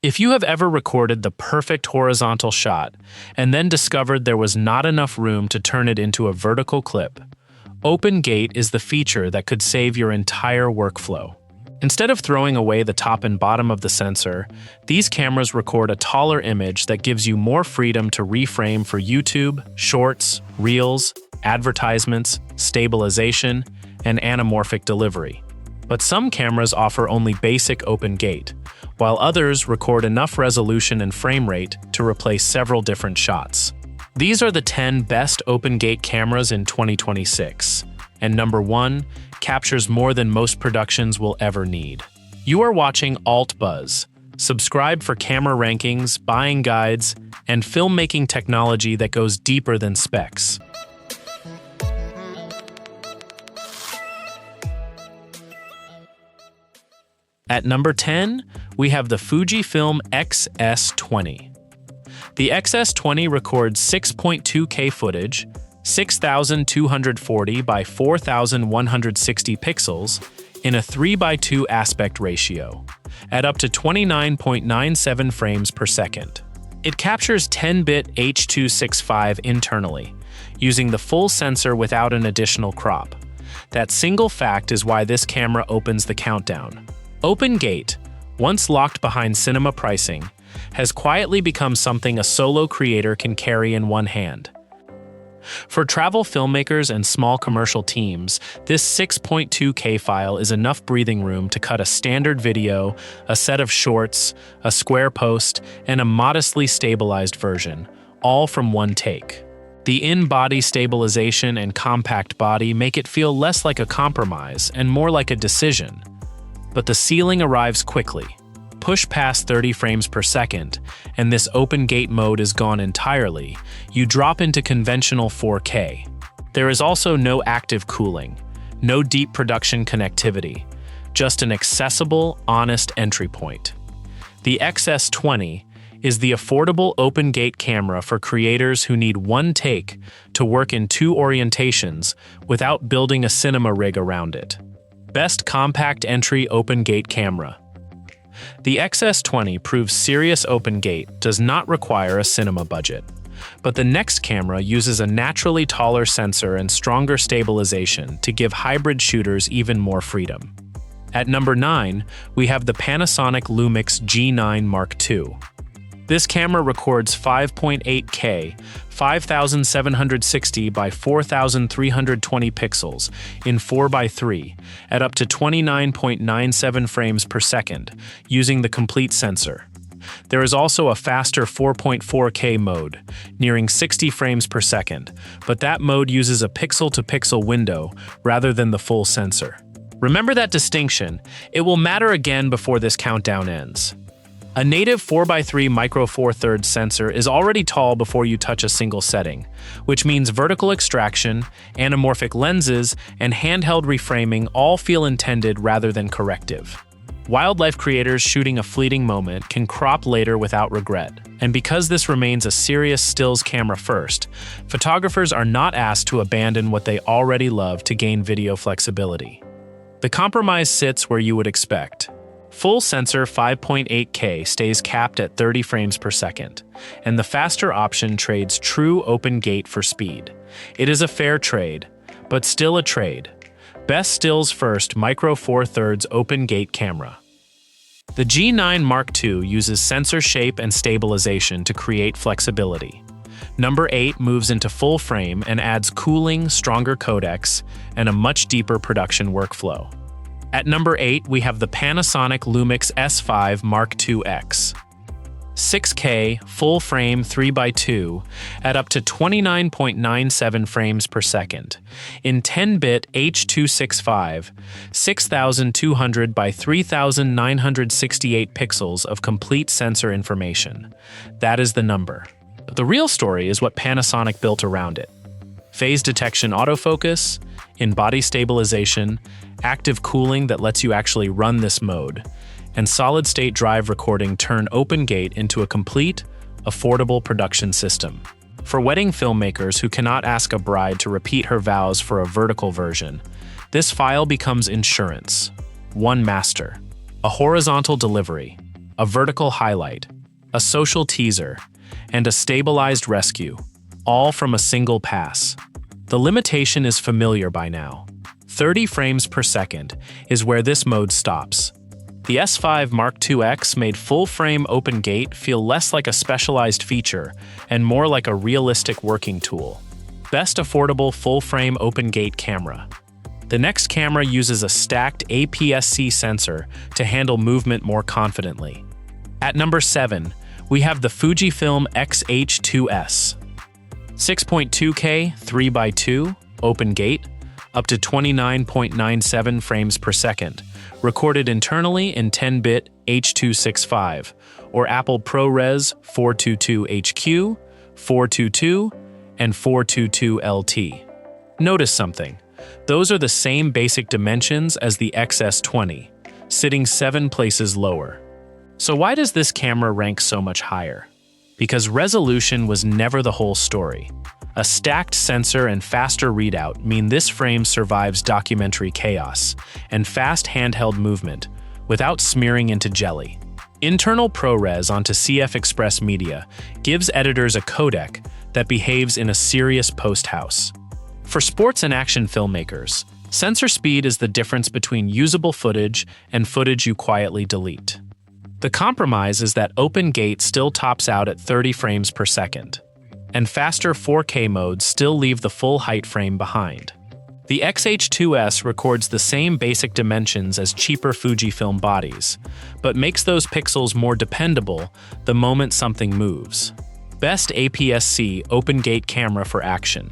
If you have ever recorded the perfect horizontal shot and then discovered there was not enough room to turn it into a vertical clip, Open Gate is the feature that could save your entire workflow. Instead of throwing away the top and bottom of the sensor, these cameras record a taller image that gives you more freedom to reframe for YouTube, Shorts, Reels, advertisements, stabilization, and anamorphic delivery. But some cameras offer only basic Open Gate, while others record enough resolution and frame rate to replace several different shots. These are the 10 best Open Gate cameras in 2026, and number 1 captures more than most productions will ever need. You are watching Alt Buzz. Subscribe for camera rankings, buying guides, and filmmaking technology that goes deeper than specs. At number 10, we have the Fujifilm X-S20. The X-S20 records 6.2K footage, 6,240 by 4,160 pixels in a 3:2 aspect ratio, at up to 29.97 frames per second. It captures 10-bit H.265 internally, using the full sensor without an additional crop. That single fact is why this camera opens the countdown. Open Gate, once locked behind cinema pricing, has quietly become something a solo creator can carry in one hand. For travel filmmakers and small commercial teams, this 6.2K file is enough breathing room to cut a standard video, a set of shorts, a square post, and a modestly stabilized version, all from one take. The in-body stabilization and compact body make it feel less like a compromise and more like a decision. But the ceiling arrives quickly. Push past 30 frames per second, and this Open Gate mode is gone entirely. You drop into conventional 4K. There is also no active cooling, no deep production connectivity, just an accessible, honest entry point. The X-S20 is the affordable Open Gate camera for creators who need one take to work in 2 orientations without building a cinema rig around it. Best compact entry Open Gate camera. The X-S20 proves serious Open Gate does not require a cinema budget. But the next camera uses a naturally taller sensor and stronger stabilization to give hybrid shooters even more freedom. At number 9, we have the Panasonic Lumix G9 II. This camera records 5.8K, 5,760 by 4,320 pixels in 4:3 at up to 29.97 frames per second, using the complete sensor. There is also a faster 4.4K mode, nearing 60 frames per second, but that mode uses a pixel-to-pixel window rather than the full sensor. Remember that distinction. It will matter again before this countdown ends. A native 4:3 micro four thirds sensor is already tall before you touch a single setting, which means vertical extraction, anamorphic lenses, and handheld reframing all feel intended rather than corrective. Wildlife creators shooting a fleeting moment can crop later without regret, and because this remains a serious stills camera first, photographers are not asked to abandon what they already love to gain video flexibility. The compromise sits where you would expect. Full sensor 5.8K stays capped at 30 frames per second, and the faster option trades true Open Gate for speed. It is a fair trade, but still a trade. Best stills first micro four thirds Open Gate camera. The G9 II uses sensor shape and stabilization to create flexibility. Number 8 moves into full frame and adds cooling, stronger codecs, and a much deeper production workflow. At number 8, we have the Panasonic Lumix S5 Mark II-X. 6K, full frame 3:2 at up to 29.97 frames per second in 10-bit H.265, 6,200 by 3,968 pixels of complete sensor information. That is the number. But the real story is what Panasonic built around it. Phase detection autofocus, in-body stabilization, active cooling that lets you actually run this mode, and solid-state drive recording turn Open Gate into a complete, affordable production system. For wedding filmmakers who cannot ask a bride to repeat her vows for a vertical version, this file becomes insurance. One master. A horizontal delivery. a vertical highlight, a social teaser, and a stabilized rescue, all from a single pass. The limitation is familiar by now. 30 frames per second is where this mode stops. The S5 Mark IIX made full-frame open gate feel less like a specialized feature and more like a realistic working tool. Best affordable full-frame open gate camera. The next camera uses a stacked APS-C sensor to handle movement more confidently. At number 7, we have the Fujifilm X-H2S. 6.2K 3x2 open gate, up to 29.97 frames per second, recorded internally in 10-bit H.265 or Apple ProRes 422HQ, 422, and 422 LT. Notice something. Those are the same basic dimensions as the XS20, sitting 7 places lower. So why does this camera rank so much higher? Because resolution was never the whole story. A stacked sensor and faster readout mean this frame survives documentary chaos and fast handheld movement without smearing into jelly. Internal ProRes onto CFexpress media gives editors a codec that behaves in a serious post-house. For sports and action filmmakers, sensor speed is the difference between usable footage and footage you quietly delete. The compromise is that open gate still tops out at 30 frames per second, and faster 4K modes still leave the full height frame behind. The X-H2S records the same basic dimensions as cheaper Fujifilm bodies, but makes those pixels more dependable the moment something moves. Best APS-C open gate camera for action.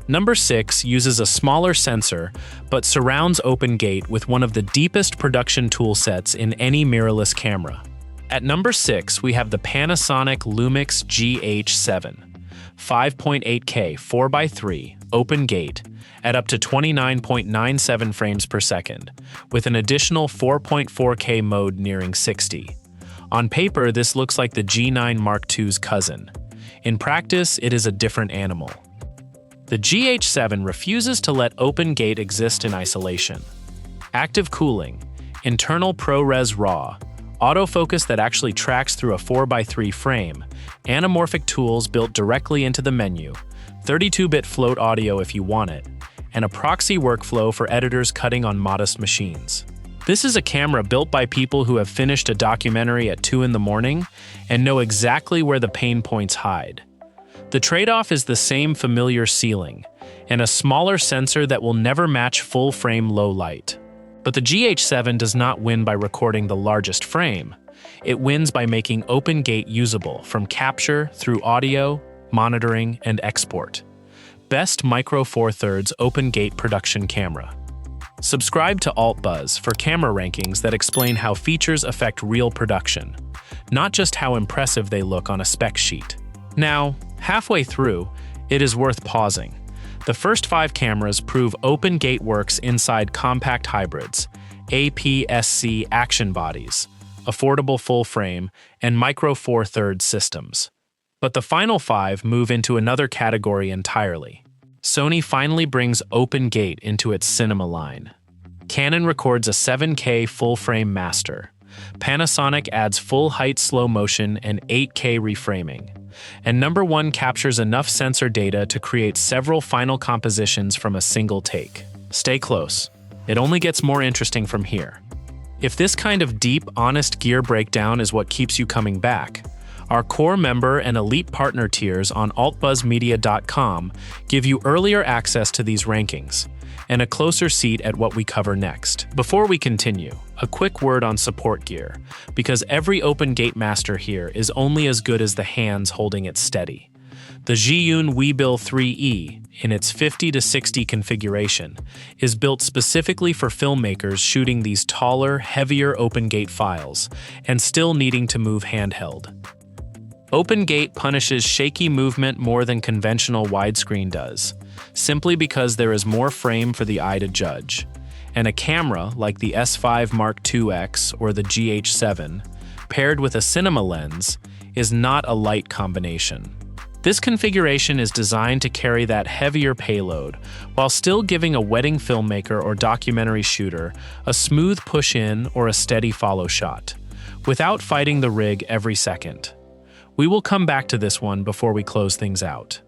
Number 6 uses a smaller sensor, but surrounds open gate with one of the deepest production toolsets in any mirrorless camera. At number 6, we have the Panasonic Lumix GH7. 5.8K 4x3 open gate at up to 29.97 frames per second, with an additional 4.4K mode nearing 60. On paper, this looks like the G9 Mark II's cousin. In practice, it is a different animal. The GH7 refuses to let open gate exist in isolation. Active cooling, internal ProRes RAW, autofocus that actually tracks through a 4x3 frame, anamorphic tools built directly into the menu, 32-bit float audio if you want it, and a proxy workflow for editors cutting on modest machines. This is a camera built by people who have finished a documentary at 2 in the morning and know exactly where the pain points hide. The trade-off is the same familiar ceiling and a smaller sensor that will never match full-frame low light. But the GH7 does not win by recording the largest frame. It wins by making open gate usable from capture through audio, monitoring, and export. Best Micro Four Thirds open gate production camera. Subscribe to AltBuzz for camera rankings that explain how features affect real production, not just how impressive they look on a spec sheet. Now, halfway through, it is worth pausing. The first 5 cameras prove open gate works inside compact hybrids, APS-C action bodies, affordable full frame, and Micro Four Thirds systems. But the final 5 move into another category entirely. Sony finally brings open gate into its cinema line. Canon records a 7K full-frame master. Panasonic adds full-height slow motion and 8K reframing. And number 1 captures enough sensor data to create several final compositions from a single take. Stay close. It only gets more interesting from here. If this kind of deep, honest gear breakdown is what keeps you coming back, our core member and elite partner tiers on altbuzzmedia.com give you earlier access to these rankings and a closer seat at what we cover next. Before we continue, a quick word on support gear, because every open gate master here is only as good as the hands holding it steady. The Zhiyun Weebill 3E, in its 50 to 60 configuration, is built specifically for filmmakers shooting these taller, heavier open gate files and still needing to move handheld. Open gate punishes shaky movement more than conventional widescreen does, simply because there is more frame for the eye to judge. And a camera like the S5 Mark IIX or the GH7, paired with a cinema lens, is not a light combination. This configuration is designed to carry that heavier payload, while still giving a wedding filmmaker or documentary shooter a smooth push-in or a steady follow shot, without fighting the rig every second. We will come back to this one before we close things out.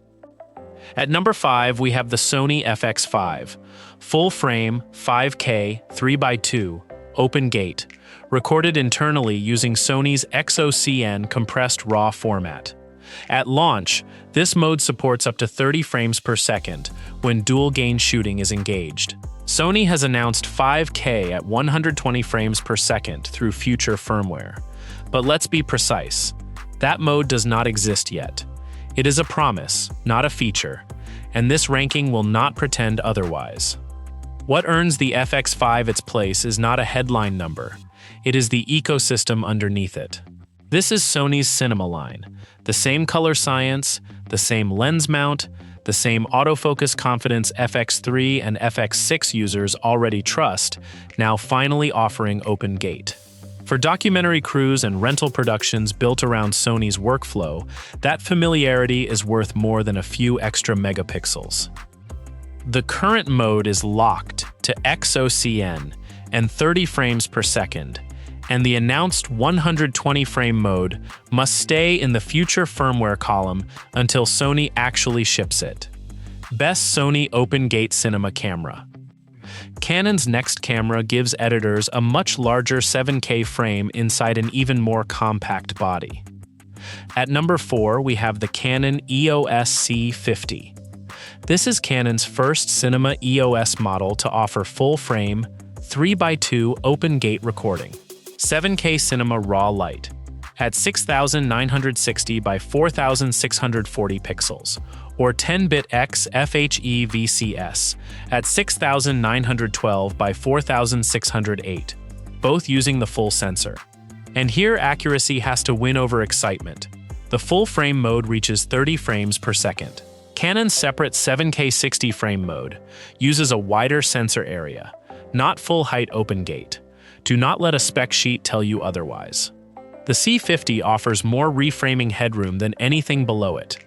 At number 5, we have the Sony FX5, full frame, 5K, 3x2, open gate, recorded internally using Sony's XOCN compressed RAW format. At launch, this mode supports up to 30 frames per second when dual gain shooting is engaged. Sony has announced 5K at 120 frames per second through future firmware. But let's be precise, that mode does not exist yet. It is a promise, not a feature, and this ranking will not pretend otherwise. What earns the FX5 its place is not a headline number, it is the ecosystem underneath it. This is Sony's cinema line, the same color science, the same lens mount, the same autofocus confidence FX3 and FX6 users already trust, now finally offering open gate. For documentary crews and rental productions built around Sony's workflow, that familiarity is worth more than a few extra megapixels. The current mode is locked to XOCN and 30 frames per second, and the announced 120 frame mode must stay in the future firmware column until Sony actually ships it. Best Sony Open Gate Cinema Camera. Canon's next camera gives editors a much larger 7K frame inside an even more compact body. At number 4, we have the Canon EOS C50. This is Canon's first cinema EOS model to offer full-frame, 3x2 open-gate recording. 7K Cinema Raw Light at 6,960 by 4,640 pixels, or 10-bit X FHE VCS at 6,912 by 4,608, both using the full sensor. And here accuracy has to win over excitement. The full frame mode reaches 30 frames per second. Canon's separate 7K 60 frame mode uses a wider sensor area, not full-height open gate. Do not let a spec sheet tell you otherwise. The C50 offers more reframing headroom than anything below it.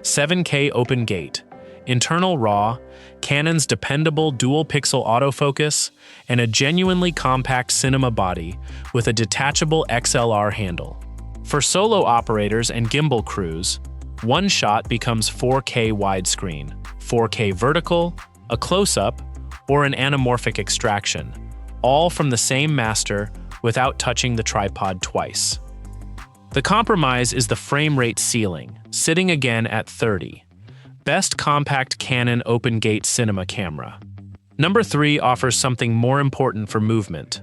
7K open gate, internal RAW, Canon's dependable dual-pixel autofocus, and a genuinely compact cinema body with a detachable XLR handle. For solo operators and gimbal crews, one shot becomes 4K widescreen, 4K vertical, a close-up, or an anamorphic extraction, all from the same master without touching the tripod twice. The compromise is the frame rate ceiling, sitting again at 30. Best compact Canon open gate cinema camera. Number 3 offers something more important for movement.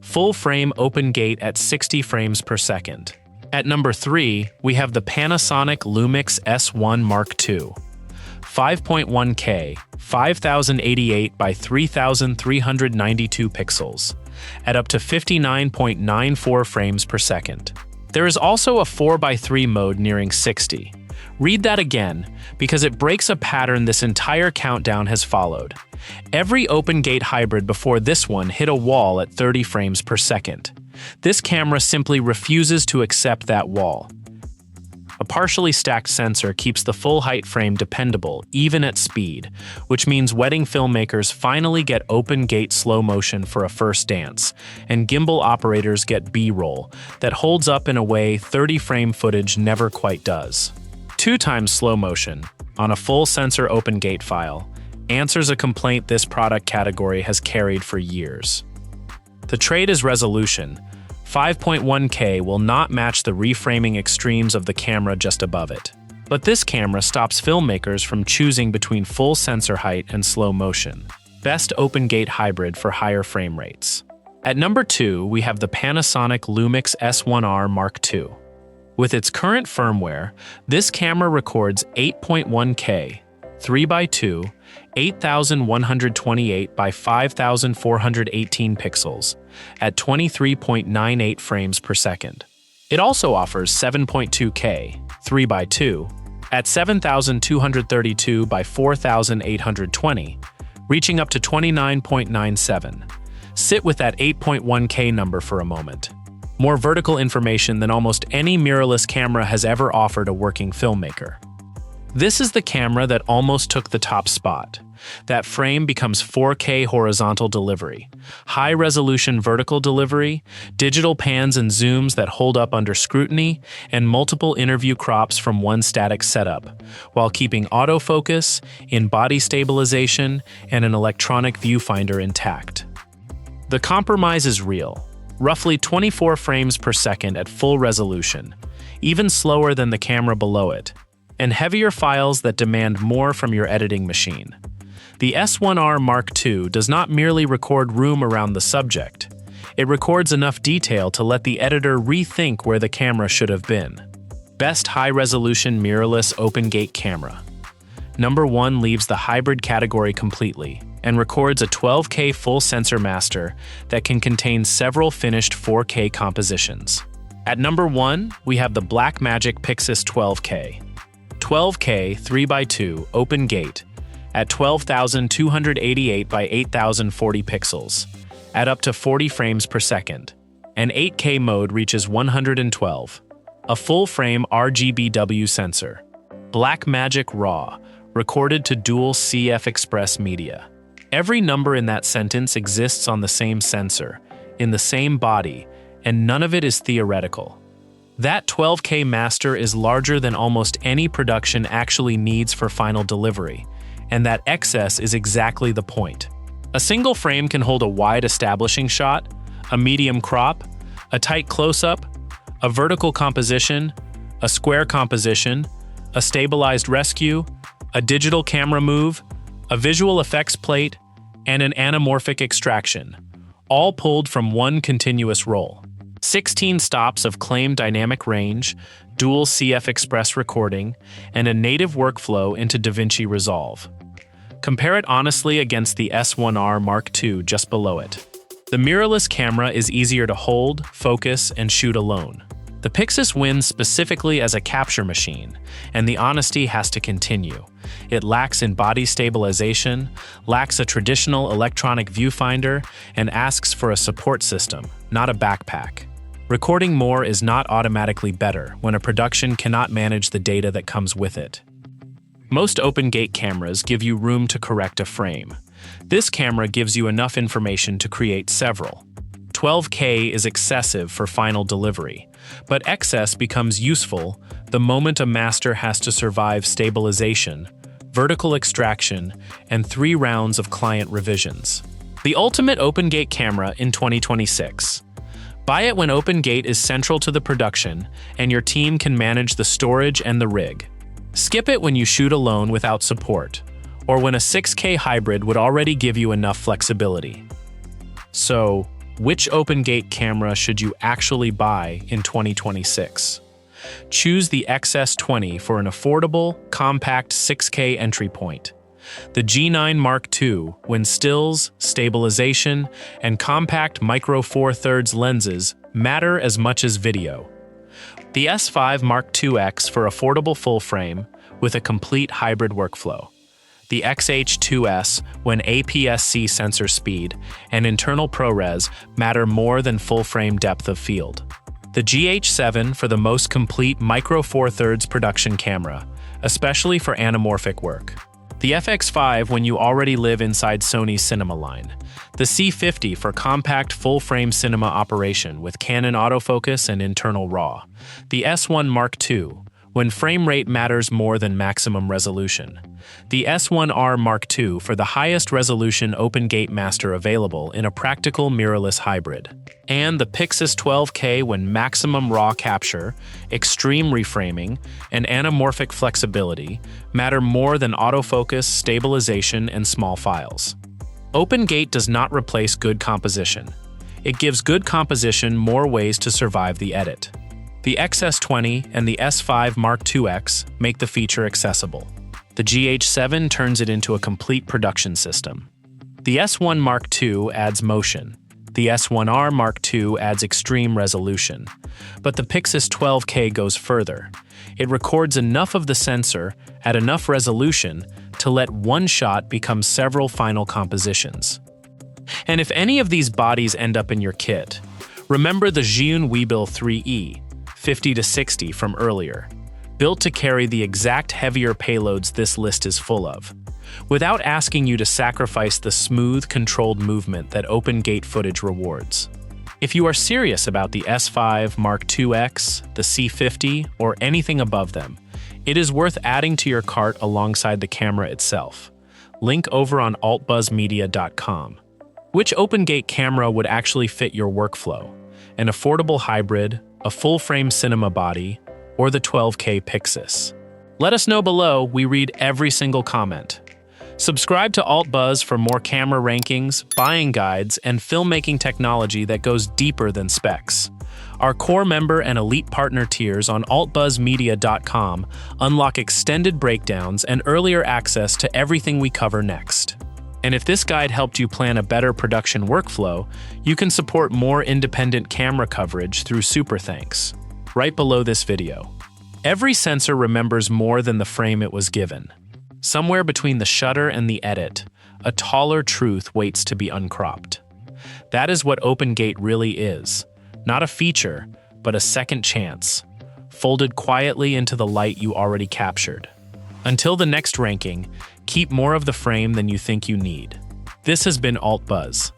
Full frame open gate at 60 frames per second. At number 3, we have the Panasonic Lumix S1 II. 5.1K, 5088 by 3392 pixels, at up to 59.94 frames per second. There is also a 4x3 mode nearing 60. Read that again, because it breaks a pattern this entire countdown has followed. Every open gate hybrid before this one hit a wall at 30 frames per second. This camera simply refuses to accept that wall. A partially stacked sensor keeps the full-height frame dependable, even at speed, which means wedding filmmakers finally get open-gate slow motion for a first dance, and gimbal operators get B-roll that holds up in a way 30-frame footage never quite does. 2x slow motion, on a full-sensor open-gate file, answers a complaint this product category has carried for years. The trade is resolution. 5.1K will not match the reframing extremes of the camera just above it. But this camera stops filmmakers from choosing between full sensor height and slow motion. Best open gate hybrid for higher frame rates. At number 2, we have the Panasonic Lumix S1R II. With its current firmware, this camera records 8.1K, 3x2, 8,128 by 5,418 pixels, at 23.98 frames per second. It also offers 7.2K, 3x2, at 7,232 by 4,820, reaching up to 29.97. Sit with that 8.1K number for a moment. More vertical information than almost any mirrorless camera has ever offered a working filmmaker. This is the camera that almost took the top spot. That frame becomes 4K horizontal delivery, high-resolution vertical delivery, digital pans and zooms that hold up under scrutiny, and multiple interview crops from one static setup, while keeping autofocus, in-body stabilization, and an electronic viewfinder intact. The compromise is real, roughly 24 frames per second at full resolution, even slower than the camera below it, and heavier files that demand more from your editing machine. The S1R II does not merely record room around the subject, it records enough detail to let the editor rethink where the camera should have been. Best high-resolution mirrorless open-gate camera. Number 1 leaves the hybrid category completely and records a 12K full sensor master that can contain several finished 4K compositions. At number 1, we have the Blackmagic PYXIS 12K. 12K 3x2 open gate at 12,288 by 8,040 pixels, at up to 40 frames per second. An 8K mode reaches 112. A full-frame RGBW sensor. Blackmagic RAW, recorded to dual CFexpress media. Every number in that sentence exists on the same sensor, in the same body, and none of it is theoretical. That 12K master is larger than almost any production actually needs for final delivery, and that excess is exactly the point. A single frame can hold a wide establishing shot, a medium crop, a tight close-up, a vertical composition, a square composition, a stabilized rescue, a digital camera move, a visual effects plate, and an anamorphic extraction, all pulled from one continuous roll. 16 stops of claimed dynamic range, dual CFexpress recording, and a native workflow into DaVinci Resolve. Compare it honestly against the S1R II just below it. The mirrorless camera is easier to hold, focus, and shoot alone. The PYXIS wins specifically as a capture machine, and the honesty has to continue. It lacks in-body stabilization, lacks a traditional electronic viewfinder, and asks for a support system, not a backpack. Recording more is not automatically better when a production cannot manage the data that comes with it. Most open-gate cameras give you room to correct a frame. This camera gives you enough information to create several. 12K is excessive for final delivery, but excess becomes useful the moment a master has to survive stabilization, vertical extraction, and 3 rounds of client revisions. The ultimate open-gate camera in 2026. Buy it when open-gate is central to the production and your team can manage the storage and the rig. Skip it when you shoot alone without support, or when a 6K hybrid would already give you enough flexibility. So, which open-gate camera should you actually buy in 2026? Choose the XS20 for an affordable, compact 6K entry point. The G9 II, when stills, stabilization, and compact micro 4/3 lenses matter as much as video. The S5 II-X for affordable full-frame with a complete hybrid workflow. The X-H2S when APS-C sensor speed and internal ProRes matter more than full-frame depth of field. The GH7 for the most complete micro 4/3 production camera, especially for anamorphic work. The FX5 when you already live inside Sony's cinema line. The C50 for compact full-frame cinema operation with Canon autofocus and internal RAW. The S1 II when frame rate matters more than maximum resolution. The S1R II for the highest resolution open-gate master available in a practical mirrorless hybrid. And the PYXIS 12K when maximum RAW capture, extreme reframing, and anamorphic flexibility matter more than autofocus, stabilization, and small files. Open-gate does not replace good composition. It gives good composition more ways to survive the edit. The XS20 and the S5 II-X make the feature accessible. The GH7 turns it into a complete production system. The S1 II adds motion. The S1R II adds extreme resolution. But the PYXIS 12K goes further. It records enough of the sensor at enough resolution to let one shot become several final compositions. And if any of these bodies end up in your kit, remember the Zhiyun Weebill 3E, 50 to 60 from earlier. built to carry the exact heavier payloads this list is full of, without asking you to sacrifice the smooth, controlled movement that open-gate footage rewards. If you are serious about the S5 Mark IIX, the C50, or anything above them, it is worth adding to your cart alongside the camera itself. Link over on altbuzzmedia.com. Which open-gate camera would actually fit your workflow? An affordable hybrid, a full-frame cinema body, or the 12K PYXIS? Let us know below. We read every single comment. Subscribe to AltBuzz for more camera rankings, buying guides, and filmmaking technology that goes deeper than specs. Our core member and elite partner tiers on altbuzzmedia.com unlock extended breakdowns and earlier access to everything we cover next. And if this guide helped you plan a better production workflow, you can support more independent camera coverage through Super Thanks, right below this video. Every sensor remembers more than the frame it was given. Somewhere between the shutter and the edit, a taller truth waits to be uncropped. That is what open-gate really is. Not a feature, but a second chance, folded quietly into the light you already captured. Until the next ranking, keep more of the frame than you think you need. This has been AltBuzz.